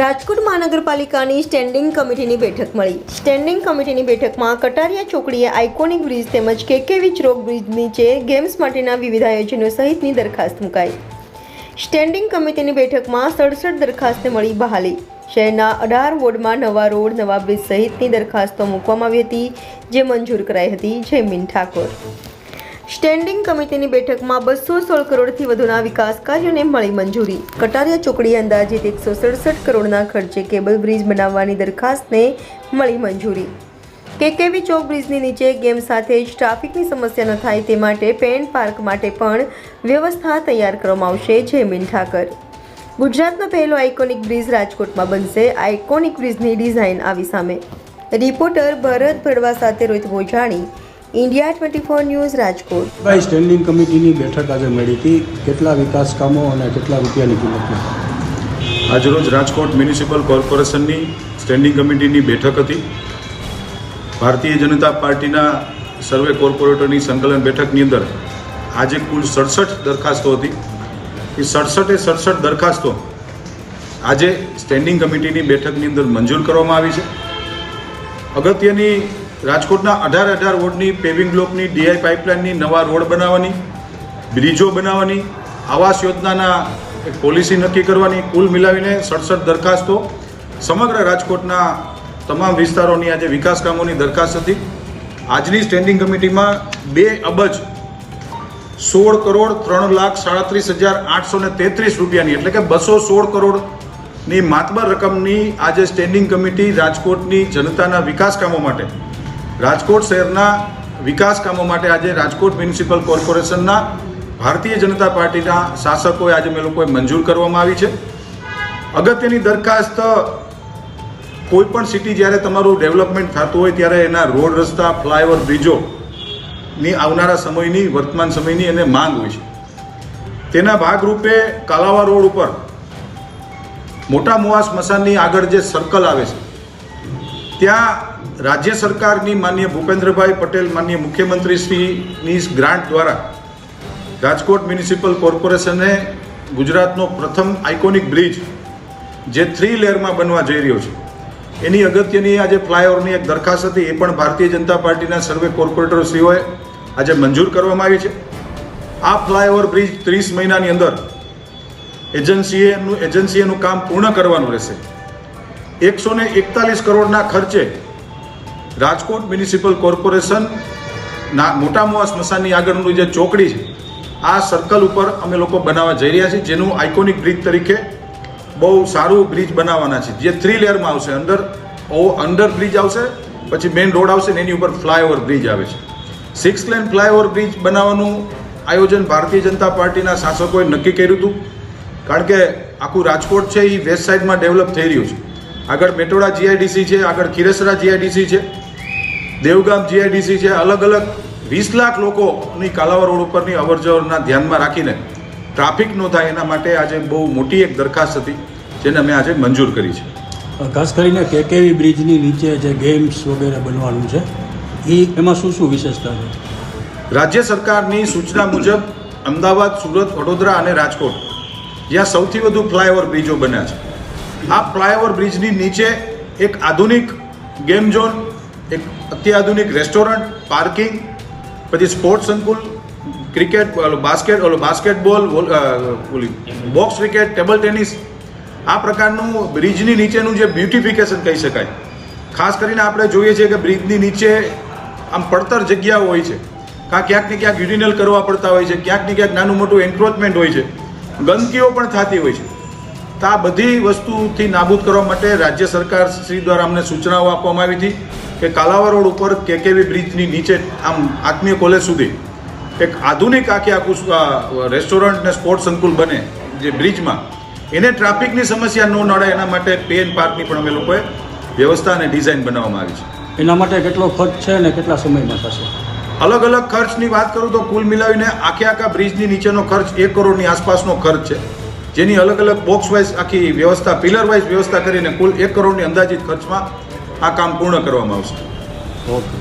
રાજકોટ મહાનગરપાલિકાની સ્ટેન્ડિંગ કમિટીની બેઠક મળી. સ્ટેન્ડિંગ કમિટીની બેઠકમાં કટારિયા ચોકડીએ આઇકોનિક બ્રિજ તેમજ કેકેવી ચોક બ્રિજ નીચે ગેમ્સ માટેના વિવિધ આયોજનો સહિતની દરખાસ્ત મુકાઈ. સ્ટેન્ડિંગ કમિટીની બેઠકમાં 67 દરખાસ્તને મળી બહાલી. શહેરના 18 વોર્ડમાં નવા રોડ, નવા બ્રિજ સહિતની દરખાસ્તો મૂકવામાં આવી હતી, જે મંજૂર કરાઈ હતી. જયમીન ઠાકોર. સ્ટેન્ડિંગ કમિટીની બેઠકમાં 216 કરોડથી વધુના વિકાસ કાર્યોને મળી મંજૂરી. કટારિયા ચોકડીએ અંદાજિત 167 કરોડના ખર્ચે કેબલ બ્રિજ બનાવવાની દરખાસ્તને મળી મંજૂરી. કેકેવી ચોક બ્રિજની નીચે ગેમ સાથે જ ટ્રાફિકની સમસ્યા ન થાય તે માટે પેન પાર્ક માટે પણ વ્યવસ્થા તૈયાર કરવામાં આવશે. જયમીન ઠાકર. ગુજરાતનો પહેલો આઇકોનિક બ્રિજ રાજકોટમાં બનશે. આઇકોનિક બ્રિજની ડિઝાઇન આવી સામે. રિપોર્ટર ભરત ભડવા સાથે રોહિત ભોજાણી, ઇન્ડિયા 24 ન્યૂઝ, રાજકોટ. ભાઈ, સ્ટેન્ડિંગ કમિટીની બેઠક આજે મળી હતી. કેટલા વિકાસ કામો અને કેટલા રૂપિયાની કિંમત? આજરોજ રાજકોટ મ્યુનિસિપલ કોર્પોરેશનની સ્ટેન્ડિંગ કમિટીની બેઠક હતી. ભારતીય જનતા પાર્ટીના સર્વે કોર્પોરેટરની સંકલન બેઠકની અંદર આજે કુલ 67 દરખાસ્તો હતી. એ 67 દરખાસ્તો આજે સ્ટેન્ડિંગ કમિટીની બેઠકની અંદર મંજૂર કરવામાં આવી છે. અગત્યની રાજકોટના 18 વોર્ડની પેવિંગ બ્લોકની ડીઆઈ પાઇપલાઇનની નવા રોડ બનાવવાની, બ્રિજો બનાવવાની, આવાસ યોજનાના એક પોલિસી નક્કી કરવાની, કુલ મિલાવીને 67 દરખાસ્તો સમગ્ર રાજકોટના તમામ વિસ્તારોની આજે વિકાસ કામોની દરખાસ્ત હતી. આજની સ્ટેન્ડિંગ કમિટીમાં 2 અબજ 16 કરોડ 3,37,833 રૂપિયાની એટલે કે 216 કરોડની માતબર રકમની આજે સ્ટેન્ડિંગ કમિટી રાજકોટની જનતાના વિકાસ કામો માટે, રાજકોટ શહેરના વિકાસ કામો માટે આજે રાજકોટ મ્યુનિસિપલ કોર્પોરેશનના ભારતીય જનતા પાર્ટીના શાસકોએ આજે મેં લોકોએ મંજૂર કરવામાં આવી છે. અગત્યની દરખાસ્ત, કોઈ પણ સિટી જ્યારે તમારું ડેવલપમેન્ટ થતું હોય ત્યારે એના રોડ, રસ્તા, ફ્લાયઓવર, બ્રિજોની આવનારા સમયની, વર્તમાન સમયની એને માંગ હોય છે. તેના ભાગરૂપે કાલાવા રોડ ઉપર મોટા મુવા સ્મશાનની આગળ જે સર્કલ આવે છે ત્યાં રાજ્ય સરકારની માનનીય ભૂપેન્દ્રભાઈ પટેલ, માનનીય મુખ્યમંત્રીશ્રીની ગ્રાન્ટ દ્વારા રાજકોટ મ્યુનિસિપલ કોર્પોરેશને ગુજરાતનો પ્રથમ આઇકોનિક બ્રિજ જે 3 લેયરમાં બનવા જઈ રહ્યો છે એની અગત્યની આજે ફ્લાયઓવરની એક દરખાસ્ત હતી. એ પણ ભારતીય જનતા પાર્ટીના સર્વે કોર્પોરેટરશ્રીઓએ આજે મંજૂર કરવામાં આવી છે. આ ફ્લાયઓવર બ્રિજ 30 મહિનાની અંદર એજન્સીએનું કામ પૂર્ણ કરવાનું રહેશે. 141 કરોડના ખર્ચે રાજકોટ મ્યુનિસિપલ કોર્પોરેશનના મોટા મુવા સ્મશાનની આગળનું જે ચોકડી છે આ સર્કલ ઉપર અમે લોકો બનાવવા જઈ રહ્યા છીએ, જેનું આઇકોનિક બ્રિજ તરીકે બહુ સારું બ્રિજ બનાવવાના છે, જે 3 લેયરમાં આવશે. અંડર બ્રિજ આવશે, પછી મેઇન રોડ આવશે ને એની ઉપર ફ્લાયઓવર બ્રિજ આવે છે. 6 લેન ફ્લાયઓવર બ્રિજ બનાવવાનું આયોજન ભારતીય જનતા પાર્ટીના શાસકોએ નક્કી કર્યું હતું, કારણ કે આખું રાજકોટ છે એ વેસ્ટ સાઇડમાં ડેવલપ થઈ રહ્યું છે. આગળ મેટોડા જીઆઈડીસી છે, આગળ ખીરસરા જીઆઈડીસી છે, દેવગામ જીઆઈડીસી છે. અલગ અલગ 20 લાખ લોકોની કાલાવા રોડ ઉપરની અવરજવરના ધ્યાનમાં રાખીને ટ્રાફિક ન થાય એના માટે આજે બહુ મોટી એક દરખાસ્ત હતી, જેને અમે આજે મંજૂર કરી છે. ખાસ કરીને કેકેવી બ્રિજની નીચે જે ગેમ્સ વગેરે બનવાનું છે એમાં શું વિશેષતા છે? રાજ્ય સરકારની સૂચના મુજબ અમદાવાદ, સુરત, વડોદરા અને રાજકોટ જ્યાં સૌથી વધુ ફ્લાયઓવર બ્રિજો બન્યા છે, આ ફ્લાયઓવર બ્રિજની નીચે એક આધુનિક ગેમ ઝોન, એક અત્યાધુનિક રેસ્ટોરન્ટ, પાર્કિંગ, પછી સ્પોર્ટ્સ સંકુલ, cricket, basketball, box cricket, table tennis, આ પ્રકારનું બ્રિજની નીચેનું જે બ્યુટિફિકેશન કહી શકાય. ખાસ કરીને આપણે જોઈએ છીએ કે બ્રિજની નીચે આમ પડતર જગ્યાઓ હોય છે, ક્યાંક ને ક્યાંક યુરિનલ કરવા પડતા હોય છે, ક્યાંક ને ક્યાંક નાનું મોટું એન્ક્રોચમેન્ટ હોય છે, ગંદકીઓ પણ થતી હોય છે. તો આ બધી વસ્તુથી નાબૂદ કરવા માટે રાજ્ય સરકાર શ્રી દ્વારા અમને સૂચનાઓ આપવામાં આવી હતી કે કાલાવા રોડ ઉપર કેકેવી બ્રિજની નીચે આમ આત્મીય કોલેજ સુધી એક આધુનિક આખું રેસ્ટોરન્ટ ને સ્પોર્ટ્સ સંકુલ બને જે બ્રિજમાં, એને ટ્રાફિકની સમસ્યા ન નડે એના માટે પેન પાર્કની પણ અમે લોકોએ વ્યવસ્થા અને ડિઝાઇન બનાવવામાં આવી છે. એના માટે કેટલો ખર્ચ છે અને કેટલા સમયમાં થશે? અલગ અલગ ખર્ચની વાત કરું તો કુલ મિલાવીને આખા બ્રિજની નીચેનો ખર્ચ 1 કરોડની આસપાસનો ખર્ચ છે, જેની અલગ અલગ બોક્સ વાઇઝ આખી વ્યવસ્થા, પિલર વાઇઝ વ્યવસ્થા કરીને કુલ 1 કરોડની અંદાજિત ખર્ચમાં આ કામ પૂર્ણ કરવામાં આવશે. ઓકે.